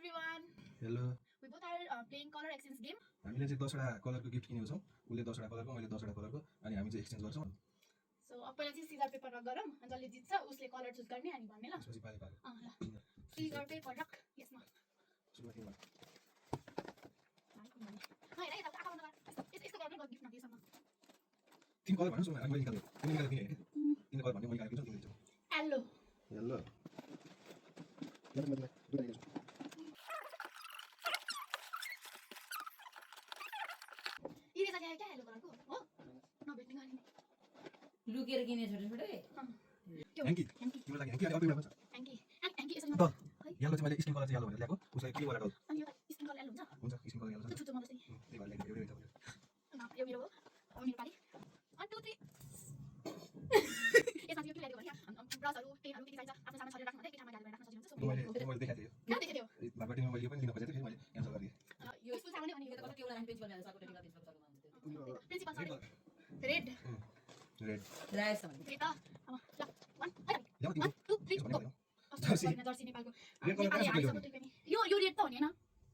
everyone. Hello. We both are playing color exchange game. हामीले चाहिँ 10 वटा कलरको गिफ्ट किनेको छौं। उले 10 वटा कलरको, मैले 10 वटा कलरको अनि हामी चाहिँ एक्सचेन्ज गर्छौं। So पहिला चाहिँ सिजर पेपर रक गरौँ अनि जसले जित्छ उसले कलर चुज गर्ने अनि भन्ने ल। त्यसपछि पाले पाले। ल। सिजर पेपर रक यसमा। सुरुवाती गर्नु। हैन यता आका बन्द गर। यस्तो गर्ने गिफ्ट नदिएसम्म। तीन कलर भन्नुस् न अनि मैले निकाल्छु। तिमीले निकाल्ने हैन। तीन कलर भन्ने मैले निकालेको छु तिमीले दिन्छौ। येलो। येलो। यहाँ मैले दुईटा निकाल्छु। ये चाहिँ क्या येलो कलरको हो? नभेट्ने गरी नि। लुकेर किने छोटे छोटे ह्याङ्की तिम्रो लागि ह्याङ्की अनि अर्को एउटा भन्छ ह्याङ्की यसरी त येलो चाहिँ मैले स्किन कलर चाहिँ येलो भनेर ल्याएको उसलाई के वाला अनि यो स्किन कलर येलो हुन्छ हुन्छ स्किन कलर येलो छ छुछु मलाई चाहिँ त्यही भएर ल्याएको एउटा हुन्छ न यो मेरो हो अब मेरो पाली 1 2 3 यसमा यो के ल्याएको भने ब्रसहरु पेनहरु के चाहिन्छ आफ्नो सामान छरेर राख्नु है पिठामा गालेर राख्न सजिलो हुन्छ मैले देखाएको थिएँ कहाँ देखेथ्यौ बाबाटिङमा मैले यो पनि दिन खोजेको थिएँ मैले क्यान्सल गरिदिएँ यो स्कुल सामान अनि यो कता के एउटा प्रिन्सिपल भएर सको टेक्निकल प्रिन्सिपल सको principal sorry red red rice भन्नु त्यही त अब ल 1 ल्याउ 2 3 गो जर्सी नेपालको यो रेड त हो नि हैन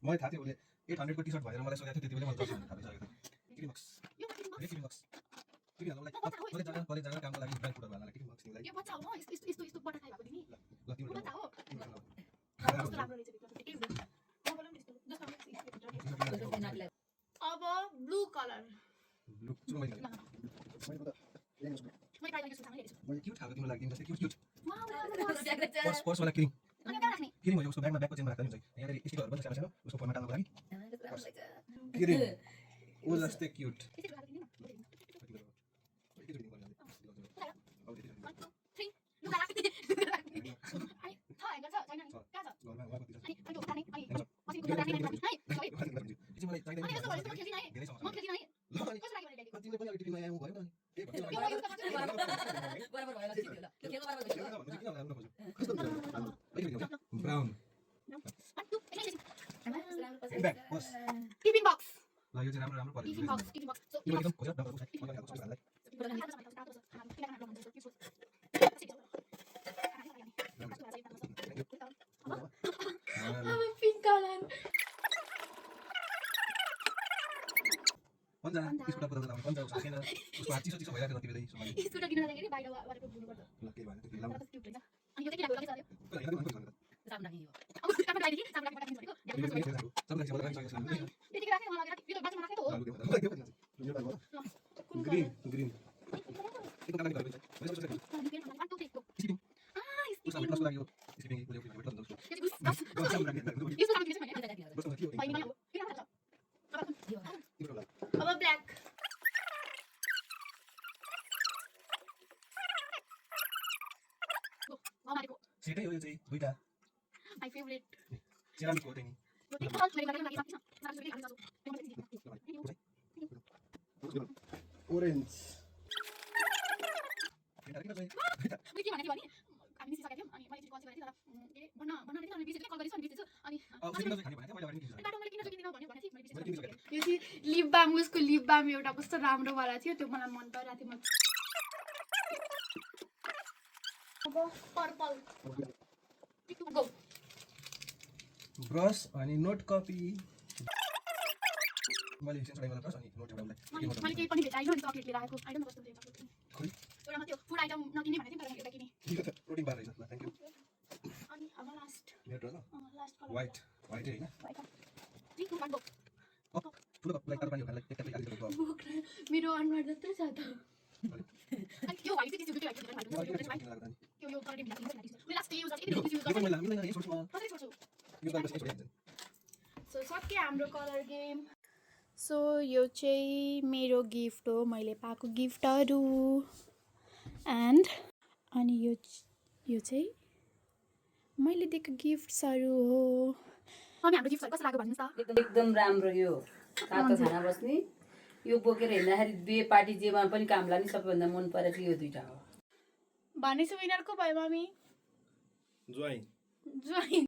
मलाई थाहा थियो उले 800 को टी-शर्ट भनेर मलाई सोधेको थियो त्यतिबेला मैले जर्सी थाहा पाइसकेको थिएँ किन बक्स यो किन बक्स किन मलाई कलेज जान कामको लागि ब्याङ्क फुटबल भन्नलाई किन बक्स तिमीलाई यो बच्चा हो यस्तो बटा खाइ भएको तिमी ल तिम्रो बच्चा हो कस्तो राम्रो रहेछ भित्र के हुन्छ म बोलम त्यस्तो अब ब्लू कलर ब्लु सुन मैले म ट्राई गरेको छु सामान हेरेछु मैले क्यूट खाएको तिम्रो लागि जस्तै क्यूट वाउ पर्स वाला क्रीम अनि कहाँ राख्ने क्रीम हो उसको ब्यागमा ब्यागको चेनमा राख्दा हुन्छ यहाँ स्टिकरहरु पनि सानो सानो उसको फोनमा टाल्नको लागि क्रीम ओ जस्तै क्यूट यसरी राख्नु दिनु ब्राउन टिफिन बक्स ल यो चाहिँ राम्रो राम्रो परेको टिफिन बक्स सो यो एकदम खोज राम्रो छ मलाई लाग्छ भन्लाई पिंक कलर पन्जा स्कुटर पता पन्जा छैन उसको हात चिसो चिसो भइरहेको थियो त्यति बेलै स्कुटर किन्न जाँदाखेरि बाहिर वाटर बुझ्नु पर्छ ल के भन्नु त्यो लाउनु क्युट रहेछ अनि यो चाहिँ के लाग्यो साबुन राख्ने हो अब काट्नु लागि साबुन राख्नु भनेको सबैले मलाई गाडी सकेछ त्यतिकै राख्ने मलाई यो त बाटोमा राख्ने त हो ग्रीन ग्रीन त्यो काला गर्नु छ मैले सोचेको उसले प्लस लाग्यो स्पिङ को लेउ भेट्छ उसको अब ब्ल्याक सेटै हो यो चाहिँ दुईटा माय फेभरेट सिरामिक हो त्यही ओरेन्ज लिप बाम उसको लिप बाम एउटा कस्तो राम्रो वाला थियो त्यो मलाई मन परिरहेको थियो अब पर्पल ब्रश अनि नोट कपी मैले सेन्स गरेको ब्रश अनि नोट एउटा मैले केही पनि भेटाइनँ नि चकलेटले राखेको आइटम कस्तो भेटाएको थियो एउटा त्यो फुड आइटम नकिने भनेको थिएँ तर एउटा किने प्रोटिन बार रहेछ ल थ्यांक यू अनि अब लास्ट मेरो ल लास्ट कलर व्हाइट व्हाइट हैन ठुलो कप लाइक पानी खानलाई एक कप खाली गरेको मेरो अनुहार जत्रै छ त अनि यो व्हाइट चाहिँ त्यो यो कलर मिलाएको छ मैले लास्ट युज गरेँ युज गरेँ सो सके हाम्रो कलर गेम सो यो चाहिँ मेरो गिफ्ट हो मैले पाएको गिफ्टहरु एन्ड अनि यो चाहिँ मैले दिएको गिफ्ट्सहरु हो अनि हाम्रो गिफ्टहरु कस्तो लाग्यो भन्नुस् त एकदम राम्रो यो तातो खाना बस्ने यो बोकेर हिँड्दाखेरि बिहे पार्टी जेमा पनि काम लाग्ने सबैभन्दा मन परेको यो दुईटा हो भनेपछि विनर को भयो मम्मी ज्वाइन ज्वाइन